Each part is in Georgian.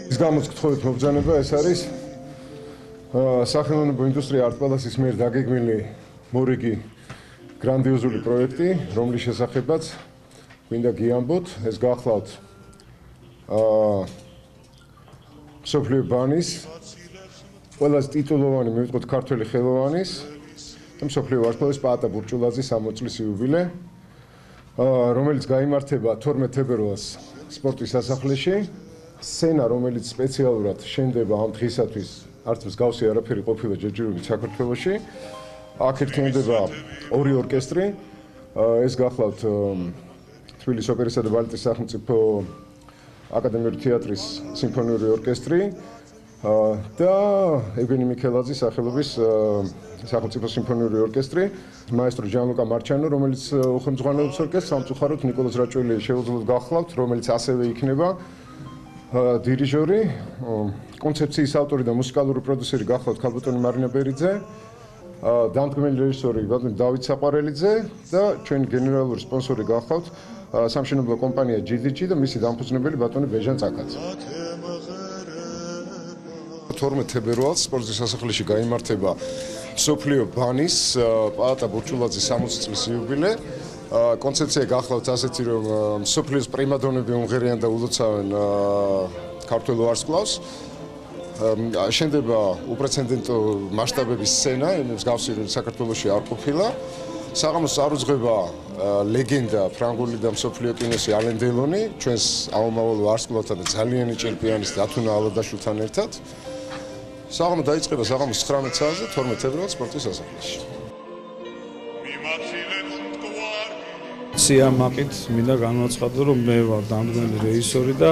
ის გამოცხადეთ მობრძანება ეს არის სახელმწიფო ინდუსტრია არტ-პალასის მიერ დაგეგმილი მორიგი გრანდიოზული პროექტი, რომლის შესახებაც მინდა გიამბოთ, ეს გახლავთ მსოფლიო ბანის ყველაზე ტიტულოვანი მივიტყოთ ქართველი ხელოვანის და მსოფლიო ვარსკვლავის პაატა ბურჭულაძის 60 წლის იუბილე, რომელიც გაიმართება 12 თებერვალს სპორტის სასახლეში. სცენა, რომელიც სპეციალურად შენდება ამ დღისათვის, არც მსგავსი არაფერი ყოფილა ჯერჯერობით საქართველოში. აქ ერთიანდება ორი ორკესტრი, ეს გახლავთ თბილისის ოპერისა და ბალეტის სახელმწიფო აკადემიური თეატრის სიმფონიური ორკესტრი და ევგენი მიქელაძის სახელობის სახელმწიფო სიმფონიური ორკესტრი, მაესტრო ჟანლუკა მარჩანო, რომელიც უხელმძღვანელობს ორკესტრს, სამწუხაროდ ნიკოლოზ რაჭველი შეუძლოდ გახლავთ, რომელიც ასევე იქნება დირიჟორი, კონცეფციის ავტორი და მუსიკალური პროდიუსერი გახლავთ ქალბატონი მარინა ბერიძე, დამდგმელი რეჟისორი ბატონი დავით საყვარელიძე და ჩვენი გენერალური სპონსორი გახლავთ სამშენებლო კომპანია GDG და მისი დამფუძნებელი ბატონი ბეჟან წაკაძე. 12 თებერვალს სპორტის სასახლეში გაიმართება მსოფლიო ბანის პაატა ბურჭულაძის 60 წლის იუბილე. კონცეფცია გახლავთ ასეთი, რომ მსოფლიოს პრიმადონები უმღერიან და ულოცავენ ქართველ ვარსკვლავს. შენდება უპრეცედენტო მასშტაბების სცენა, მსგავსი საქართველოში არ ყოფილა. საღამოს წარუძღება ლეგენდა ფრანგული და მსოფლიო კინოსი ალენ დელონი, ჩვენს ამომავალ ვარსკვლავთან და ძალიანი ჩემპიონის დათუნა ალადაშვილთან ერთად. საღამო დაიწყება საღამოს 19 საათზე 12 თებერვალს სპორტის სასახლეში. სიამაყით მინდა განვაცხადო, რომ მე ვარ დამდგმელი რეჟისორი და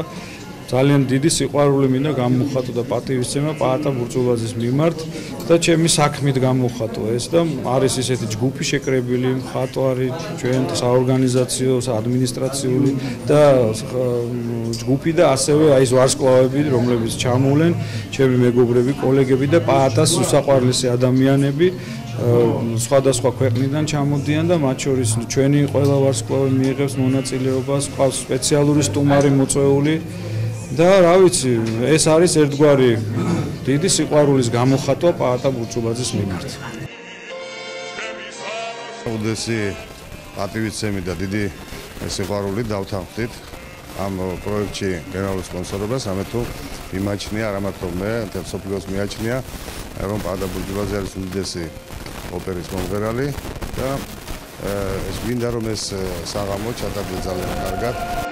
ძალიან დიდი სიყვარული მინდა გამოვხატო და პატივისცემა პაატა ბურჭულაძის მიმართ და ჩემი საქმით გამოვხატო ეს და არის ისეთი ჯგუფი შეკრებილი, მხატვარი, ჩვენ საორგანიზაციო, ადმინისტრაციული და ჯგუფი და ასევე აი ეს ვარსკვლავები, რომლებიც ჩამოვლენ, ჩემი მეგობრები, კოლეგები და პაატას უსაყვარლესი ადამიანები სხვადასხვა ქვეყნიდან ჩამოდიან და მათ შორის ჩვენი ყველა ვარსკვლავი მიიღებს მონაწილეობას, ყავს სპეციალური სტუმარი მოწვეული და რა ვიცი, ეს არის ერთგვარი დიდი სიყვარულის გამოხატვა პაატა ბურჭულაძის მიმართ. უდესი პატივისცემი და დიდი სიყვარული დავთანხმდით ამ პროექტში გენერალურ სპონსორობას, ამით თუ იმაჩნია, არა მარტო მე, მთელ მსოფლიოს მიაჩნია, რომ პაატა ბურჭულაძე არის უდიდესი ოპერის მომღერალი და ეს გვინდა რომ ეს საღამო ჩატარდეს ძალიან კარგად.